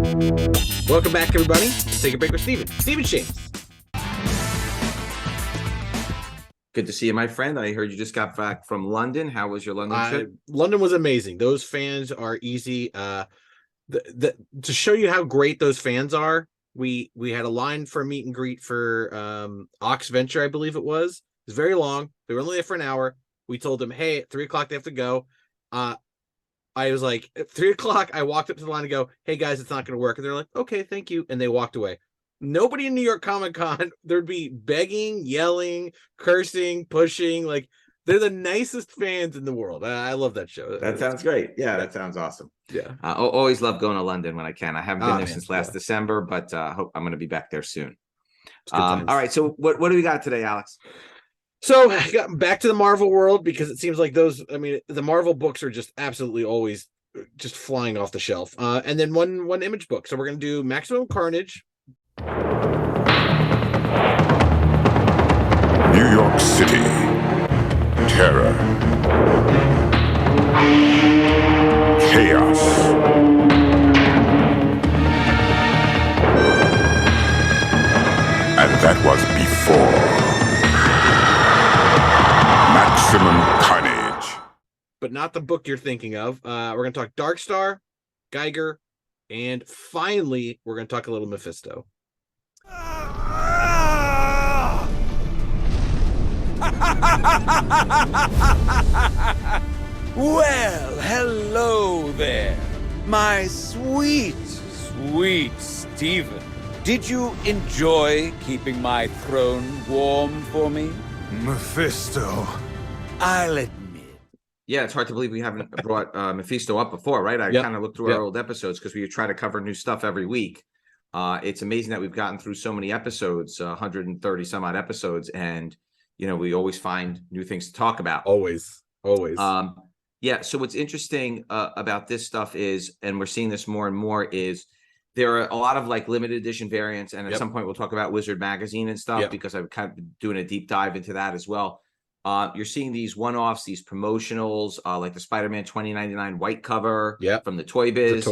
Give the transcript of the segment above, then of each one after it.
Welcome back, everybody. Let's take a break with Stephen Shamus. Good to see you, my friend. I heard you just got back from London. How was your London trip? London was amazing. Those fans are easy. To show you how great those fans are, we had a line for a meet and greet for Ox Venture, I believe it was. It was very long. They were only there for an hour. We told them, hey, at 3:00 they have to go. I was like, at 3:00, I walked up to the line and go, hey guys, it's not going to work. And they're like, okay, thank you. And they walked away. Nobody in New York Comic Con, there'd be begging, yelling, cursing, pushing. Like, they're the nicest fans in the world. I love that show. That sounds great. Yeah, that sounds awesome. Yeah. I always love going to London when I can. I haven't been there since last December, but hope I'm going to be back there soon. All right. So what do we got today, Alex? So I got back to the Marvel world because it seems like the Marvel books are just absolutely always just flying off the shelf. And then one Image book. So we're going to do Maximum Carnage. New York City. Terror. Chaos. And that was before Maximum Carnage. But not the book you're thinking of. We're going to talk Darkstar, Geiger, and finally, we're going to talk a little Mephisto. Well, hello there, my sweet Stephen. Did you enjoy keeping my throne warm for me? Mephisto. I'll admit. Yeah, it's hard to believe we haven't brought Mephisto up before, right? I kind of looked through our old episodes because we try to cover new stuff every week. It's amazing that we've gotten through so many episodes, 130 some odd episodes, and we always find new things to talk about. Always. Yeah. So what's interesting about this stuff is, and we're seeing this more and more, is there are a lot of like limited edition variants, and at some point we'll talk about Wizard Magazine and stuff because I've kind of been doing a deep dive into that as well. You're seeing these one-offs, these promotionals, like the Spider-Man 2099 white cover from the Toy Biz.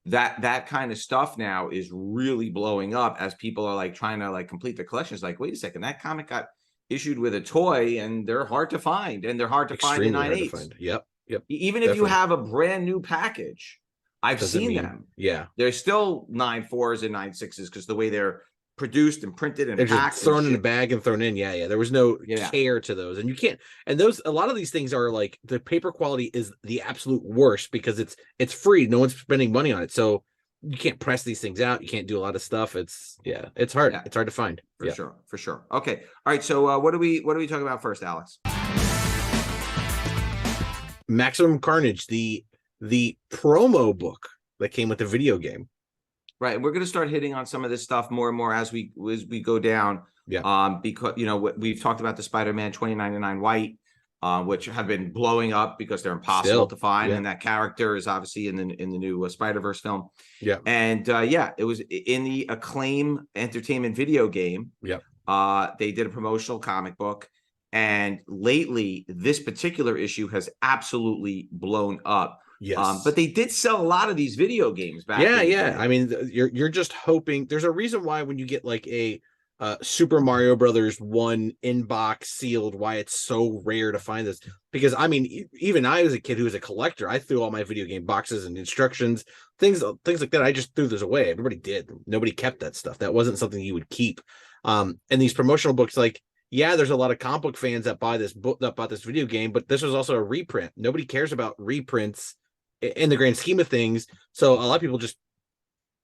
That kind of stuff now is really blowing up as people are like trying to like complete their collections. Like, wait a second, that comic got issued with a toy and they're hard to find, and they're hard to find in 9/8. Yep. Even if you have a brand new package, I've seen them. Yeah. They're still 9/4s and 9/6s because the way they're produced and printed and they're packed, just thrown in the bag and thrown in. Yeah. There was no care to those, and you can't. And a lot of these things are like the paper quality is the absolute worst because it's free. No one's spending money on it, so you can't press these things out. You can't do a lot of stuff. It's hard. Yeah. It's hard to find for sure. Okay. All right. So what are we talking about first, Alex? Maximum Carnage, the promo book that came with the video game. Right. And we're going to start hitting on some of this stuff more and more as we go down. Yeah. Because, we've talked about the Spider-Man 2099 white, which have been blowing up because they're impossible to find. Yeah. And that character is obviously in the new Spider-Verse film. Yeah. And it was in the Acclaim entertainment video game. Yeah. They did a promotional comic book. And lately, this particular issue has absolutely blown up. Yes. But they did sell a lot of these video games back. Yeah. I mean, you're just hoping. There's a reason why when you get like a Super Mario Brothers 1 inbox sealed, why it's so rare to find this. Because I mean, even I, as a kid who was a collector, I threw all my video game boxes and instructions, things like that. I just threw those away. Everybody did. Nobody kept that stuff. That wasn't something you would keep. And these promotional books, like, there's a lot of comic book fans that buy this book, that bought this video game, but this was also a reprint. Nobody cares about reprints in the grand scheme of things. So a lot of people just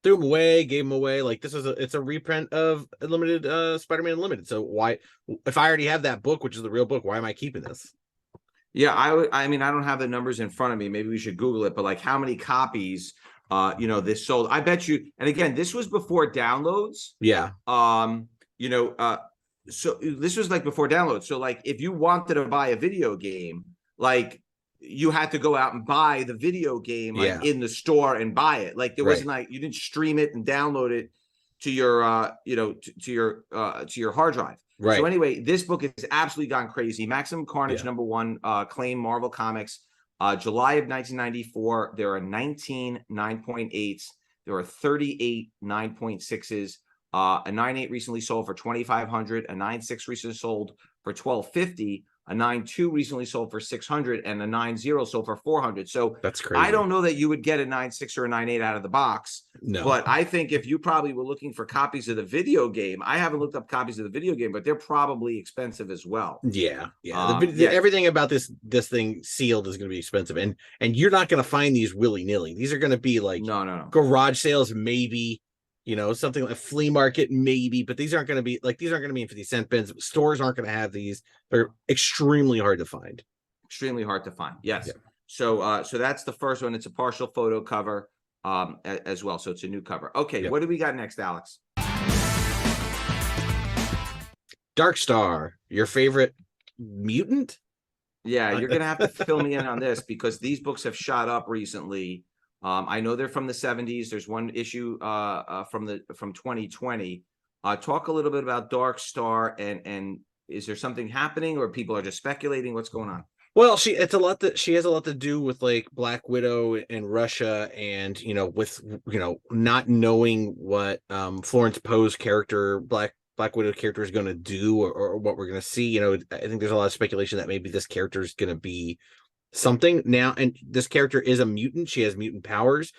threw them away, gave them away. Like, it's a reprint of Unlimited, Spider-Man Unlimited. So why, if I already have that book, which is the real book, why am I keeping this? Yeah, I mean, I don't have the numbers in front of me. Maybe we should Google it, but like how many copies, this sold? I bet you, and again, this was before downloads. Yeah. So this was like before downloads. So like if you wanted to buy a video game, like you had to go out and buy the video game in the store and buy it. Like there wasn't like, you didn't stream it and download it to your to your hard drive. Right. So anyway, this book has absolutely gone crazy. Maximum Carnage #1, Acclaim Marvel Comics, July of 1994. There are 19 9.8s. There are 38 9.6s. A 9.8 recently sold for $2,500. A 9.6 recently sold for $1,250. A 9.2 recently sold for $600, and a 9.0 sold for $400. So that's crazy. I don't know that you would get a 9.6 or a 9.8 out of the box. No, but I think if you probably were looking for copies of the video game, I haven't looked up copies of the video game, but they're probably expensive as well. Yeah. Everything about this thing sealed is going to be expensive, and you're not going to find these willy nilly. These are going to be like no garage sales, maybe. Something like a flea market, maybe, but these aren't going to be in 50-cent bins. Stores aren't going to have these. They're extremely hard to find. Extremely hard to find. Yes. Yeah. So that's the first one. It's a partial photo cover as well. So it's a new cover. Okay. Yep. What do we got next, Alex? Darkstar, your favorite mutant? Yeah, you're going to have to fill me in on this because these books have shot up recently. I know they're from the 70s. There's one issue from 2020. Talk a little bit about Darkstar and is there something happening or people are just speculating? What's going on? Well, she has a lot to do with like Black Widow and Russia, and with not knowing what Florence Poe's character, Black Widow character, is going to do or what we're going to see. I think there's a lot of speculation that maybe this character is going to be something now, and this character is a mutant. She has mutant powers.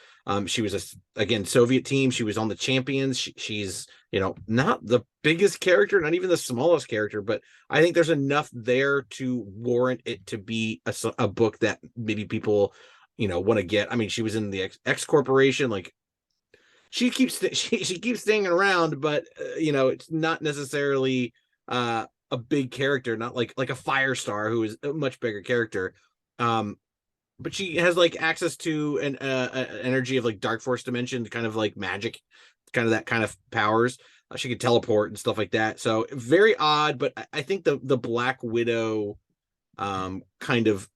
She was again Soviet team. She was on the Champions. She's not the biggest character, not even the smallest character, but I think there's enough there to warrant it to be a book that maybe people want to get. I mean, she was in the X Corporation. Like she keeps staying around, but it's not necessarily a big character, not like a Firestar, who is a much bigger character. But she has like access to an energy of like Dark Force dimension, kind of like magic, kind of that kind of powers. She could teleport and stuff like that. So very odd, but I think the Black Widow kind of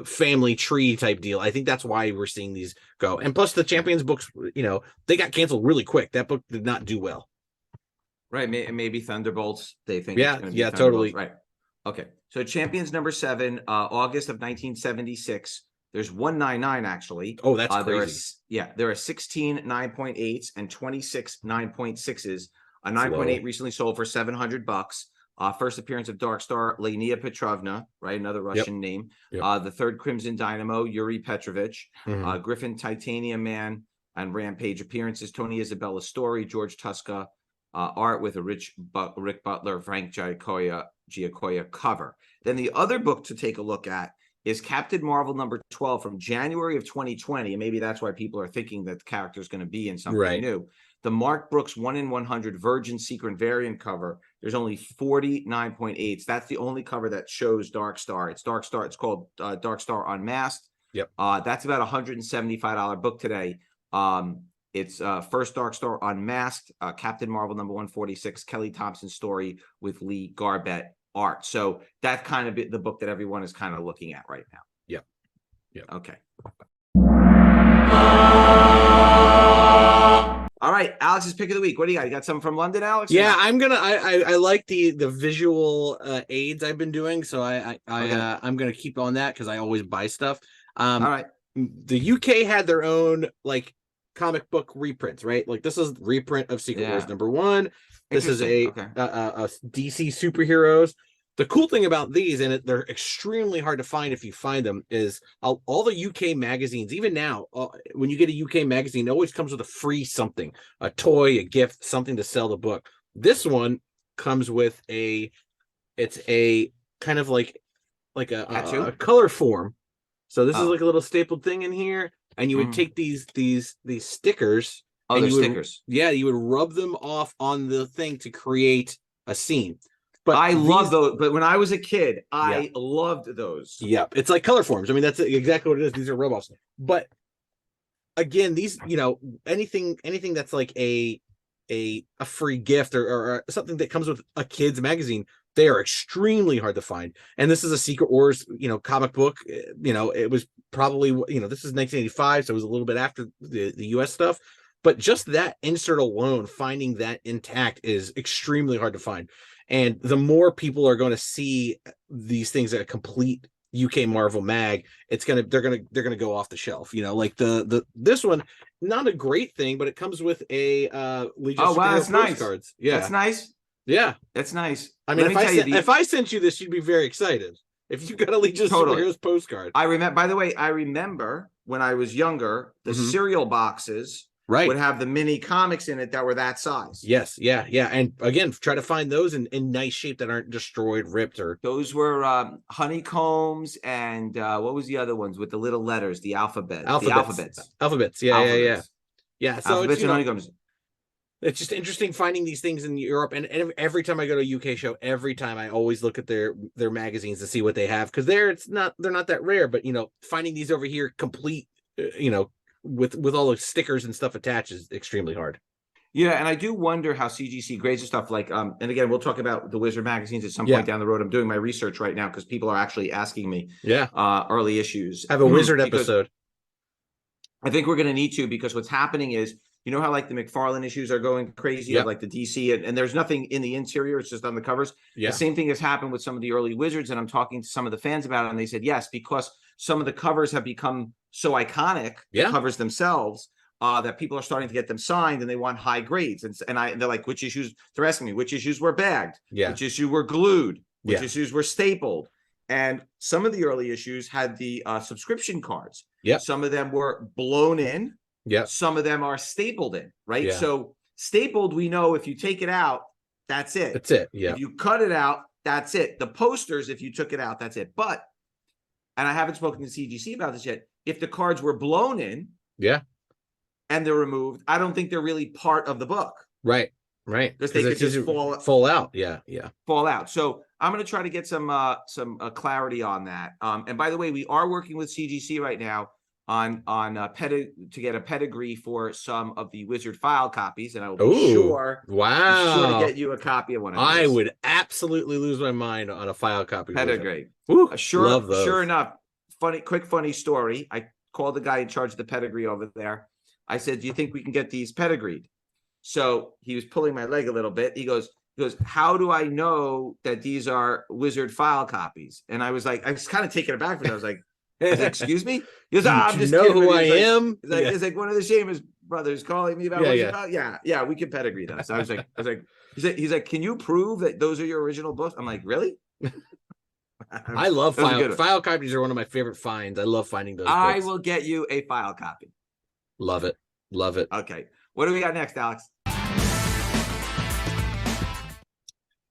family tree type deal. I think that's why we're seeing these go. And plus the Champions books, they got canceled really quick. That book did not do well. Right. Maybe Thunderbolts. They think. Yeah, totally. Right. Okay. So Champions number 7, August of 1976. There's 199 actually. Oh, that's crazy. There are 16 9.8s and 26 9.6s. A 9.8 recently sold for $700. First appearance of Darkstar, Lenia Petrovna, right? Another Russian name. Yep. The third Crimson Dynamo, Yuri Petrovich. Mm-hmm. Griffin Titanium Man and Rampage appearances, Tony Isabella story, George Tuska, art with a Rick Butler, Frank Giacoya cover. Then the other book to take a look at is Captain Marvel number 12 from January of 2020. And maybe that's why people are thinking that the character is going to be in something new. The Mark Brooks 1 in 100 Virgin Secret variant cover. There's only 49.8s. That's the only cover that shows Darkstar. It's Darkstar. It's called Darkstar Unmasked. Yep. That's about $175 book today. It's first Darkstar Unmasked, Captain Marvel number 146, Kelly Thompson story with Lee Garbett art. So that's kind of the book that everyone is kind of looking at right now. Yep. Okay. All right, Alex's pick of the week. What do you got? You got something from London, Alex? Yeah, I like the visual aids I've been doing, so I'm gonna keep on that because I always buy stuff. All right. The UK had their own like comic book reprints, right? Like this is reprint of Secret Wars number 1. This is a DC superheroes. The cool thing about these, and they're extremely hard to find if you find them, is all the UK magazines, even now, when you get a UK magazine, it always comes with a free something, a toy, a gift, something to sell the book. This one comes with it's a kind of like a color form. So this is like a little stapled thing in here, and you would take these stickers. Oh, they're stickers. Yeah, you would rub them off on the thing to create a scene. But I love those. But when I was a kid, I loved those. Yep. It's like color forms. I mean, that's exactly what it is. These are rub-offs. But again, these, anything that's like a free gift or something that comes with a kid's magazine, they are extremely hard to find. And this is a Secret Wars, comic book. It was probably, this is 1985, so it was a little bit after the US stuff. But just that insert alone, finding that intact is extremely hard to find. And the more people are going to see these things at a complete UK Marvel mag, they're gonna go off the shelf. You know, like this one, not a great thing, but it comes with a Legion Oh wow, superhero that's nice. postcards. Yeah, That's nice. yeah, That's nice. I mean, Let me tell you, if I sent you this, you'd be very excited. If you got a Legion Totally. superheroes postcard. I remember. By the way, I remember when I was younger, the cereal boxes would have the mini comics in it that were that size. Yes, yeah, and again, try to find those in nice shape that aren't destroyed, ripped, or those were honeycombs, and what was the other ones with the little letters, the alphabets. Yeah. So alphabets and honeycombs. It's just interesting finding these things in Europe, and every time I go to a UK show, every time I always look at their magazines to see what they have, because they're not that rare, but finding these over here complete, with all the stickers and stuff attached is extremely hard. Yeah, and I do wonder how CGC grades and stuff like and again, we'll talk about the Wizard magazines at some point down the road. I'm doing my research right now because people are actually asking me early issues. Have a Wizard episode. I think we're going to need to, because what's happening is, you know how like the McFarlane issues are going crazy, of like the DC, and there's nothing in the interior, it's just on the covers. The same thing has happened with some of the early Wizards, and I'm talking to some of the fans about it, and they said yes, because some of the covers have become so iconic, the covers themselves, that people are starting to get them signed, and they want high grades, and they're like, which issues? They're asking me which issues were bagged, which issues were glued, which issues were stapled. And some of the early issues had the subscription cards. Some of them were blown in. Some of them are stapled in, right? So stapled, we know if you take it out, that's it. That's it. Yeah. If you cut it out, that's it. The posters, if you took it out, that's it. But, and I haven't spoken to CGC about this yet, if the cards were blown in, and they're removed, I don't think they're really part of the book. Right. Because they could just fall out. Yeah. Fall out. So I'm going to try to get some clarity on that. And by the way, we are working with CGC right now on to get a pedigree for some of the Wizard file copies, and I will be sure to get you a copy of one of those. I would absolutely lose my mind on a file copy pedigree. Love those. Sure enough, funny story. I called the guy in charge of the pedigree over there. I said, "Do you think we can get these pedigreed?" So he was pulling my leg a little bit. He goes, "How do I know that these are Wizard file copies?" And I was kind of taken aback because I was like, "Excuse me?" He goes, "I'm just know kidding." Who I am? He's like one of the Shamus brothers calling me about yeah, we can pedigree them. So I was like, he's like, "Can you prove that those are your original books?" I'm like, "Really?" I love file copies are one of my favorite finds. I love finding those. I will get you a file copy. Love it. Okay. What do we got next, Alex?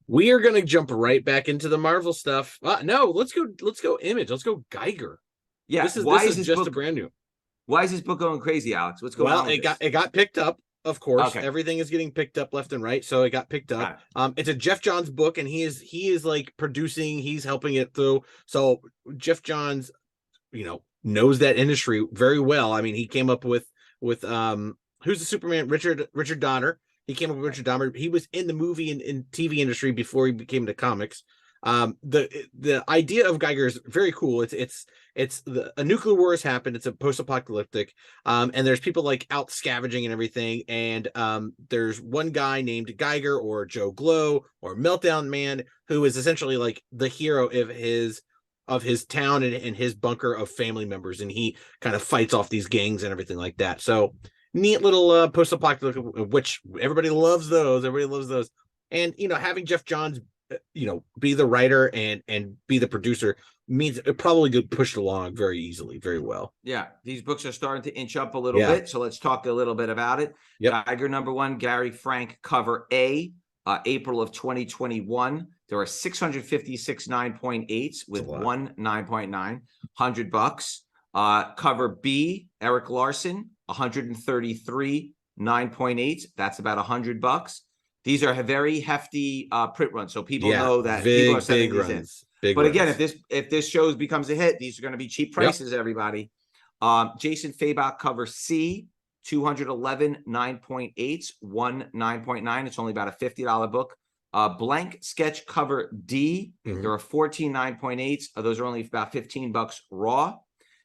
We are going to jump right back into the Marvel stuff. No, let's go Image. Let's go Geiger. Yeah. This is just a brand new. Why is this book going crazy, Alex? What's going on? Well, it got picked up, of course. Okay. Everything is getting picked up left and right, so it got picked up. It's a Jeff Johns book, and he is like producing, he's helping it through. So Jeff Johns, knows that industry very well. I mean, he came up with who's the Superman? Richard Donner. He came up with Richard Donner. He was in the movie and TV industry before he became the comics. The idea of Geiger is very cool. It's a nuclear war has happened. It's a post-apocalyptic, and there's people like out scavenging and everything. And there's one guy named Geiger or Joe Glow or Meltdown Man who is essentially like the hero of his town and his bunker of family members, and he kind of fights off these gangs and everything like that. So neat little post-apocalyptic, which everybody loves those. And having Jeff Johns be the writer and be the producer means it probably could push it along very easily, very well. Yeah, these books are starting to inch up a little bit, so let's talk a little bit about it. Geiger number 1, Gary Frank, cover A, April of 2021. There are 656 9.8s with one 9.9, $100. Cover B, Eric Larson, 133 9.8. That's about $100. These are very hefty print runs, so people know that people are sending these in. But again, if this show becomes a hit, these are going to be cheap prices, everybody. Jason Fabok, cover C, 211 9.8s, one 9.9. It's only about a $50 book. Blank sketch cover D. There are 14 9.8s. Those are only about $15 raw.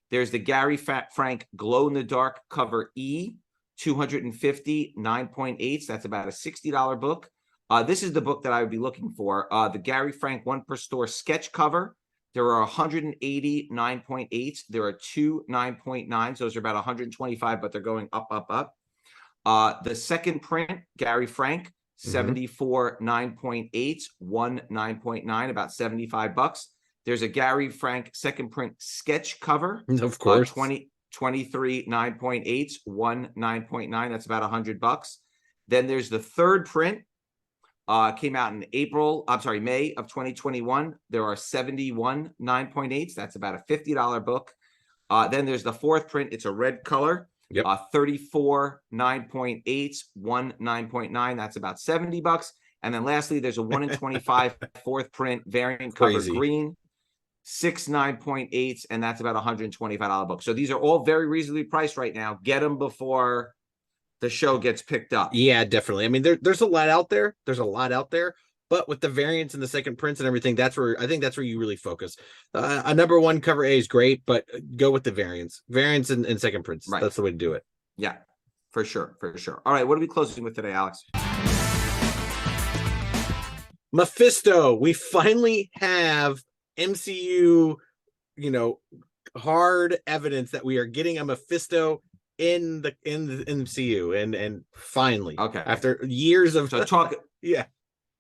There's the Gary Frank glow in the dark cover E, 250 9.8s. That's about a $60 book. This is the book that I would be looking for. The Gary Frank one per store sketch cover. There are 180 9.8s. There are 2 9.9s. Those are about 125, but they're going up, up, up. The second print, Gary Frank, 74 9.8s, 1 9.9, about $75. There's a Gary Frank second print sketch cover. Of course. 23 9.8s, 1 9.9. That's about $100. Then there's the third print. Came out in May of 2021. There are 71 9.8s. That's about a $50 book. Then there's the fourth print. It's a red color. Yep. 34 9.8s, 1 9.9. That's about $70. And then lastly, there's a 1 in 25 fourth print variant cover green, 6 9.8s, and that's about $125 book. So these are all very reasonably priced right now. Get them before the show gets picked up. Yeah, definitely. I mean, there's a lot out there. But with the variants and the second prints and everything, I think that's where you really focus. A number one cover A is great, but go with the variants and second prints. Right. That's the way to do it. Yeah, for sure. All right, what are we closing with today, Alex? Mephisto. We finally have MCU, hard evidence that we are getting a Mephisto in the MCU, and finally, after years of talk. Yeah.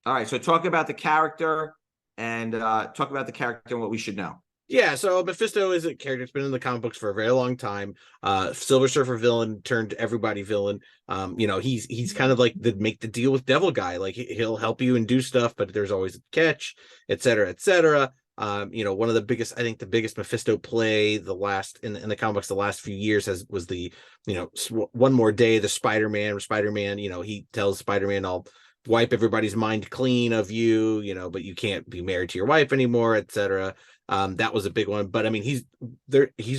All right, so talk about the character and what we should know. Yeah, so Mephisto is a character that's been in the comic books for a very long time. Silver Surfer villain turned everybody villain. He's kind of like the make the deal with devil guy. Like he'll help you and do stuff, but there's always a catch, et cetera, et cetera. One of the biggest, I think the biggest Mephisto play in the comic books the last few years was the, One More Day, the Spider-Man, he tells Spider-Man, I'll wipe everybody's mind clean of you, but you can't be married to your wife anymore, et cetera. That was a big one, but I mean, he's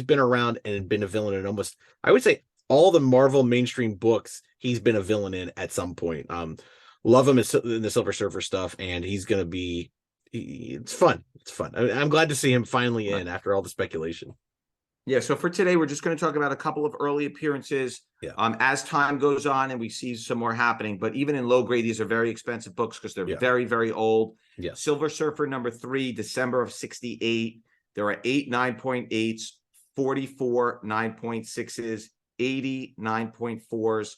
been around and been a villain in almost, I would say, all the Marvel mainstream books. He's been a villain in at some point. Love him in the Silver Surfer stuff, and he's going to be, it's fun. I'm glad to see him finally in after all the speculation. Yeah, so for today, we're just going to talk about a couple of early appearances. As time goes on and we see some more happening, but even in low grade, these are very expensive books because they're very, very old. Yeah. Silver Surfer number 3, December of 68. There are 8 9.8s, 44 9.6s, 80 9.4s,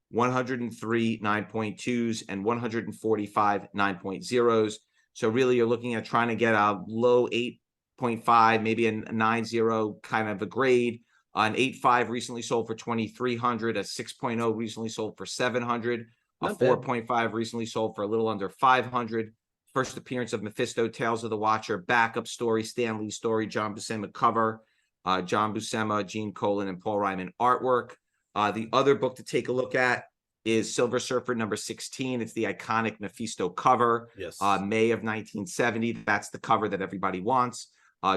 103 9.2s, and 145 9.0s. So really, you're looking at trying to get a low 8.5, maybe a 9.0 kind of a grade. An 8.5 recently sold for $2,300. A 6.0 recently sold for $700. A 4.5 recently sold for a little under $500. First appearance of Mephisto, Tales of the Watcher, backup story, Stan Lee story, John Buscema cover, John Buscema, Gene Colan, and Paul Ryman artwork. The other book to take a look at is Silver Surfer number 16. It's the iconic Mephisto cover. Yes. May of 1970. That's the cover that everybody wants. May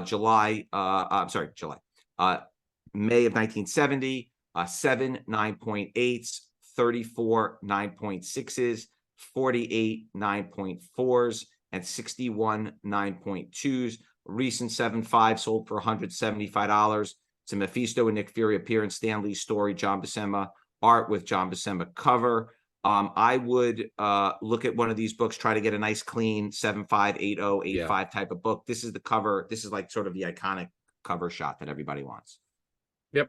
of 1970. 7 9.8s, 34 9.6s, 48 9.4s, and 61 9.2s. Recent 7.5 sold for $175. It's a Mephisto and Nick Fury appearance, Stan Lee story, John Buscema art with John Buscema cover. I would look at one of these books, try to get a nice clean 7.5, 8.0, 8.5 type of book. This is the cover. This is like sort of the iconic cover shot that everybody wants. Yep.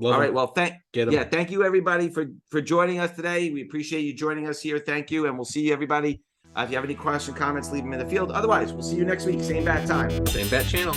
All right. Well, thank you everybody for joining us today. We appreciate you joining us here. Thank you. And we'll see you everybody. If you have any questions, comments, leave them in the field. Otherwise, we'll see you next week. Same bat time. Same bat channel.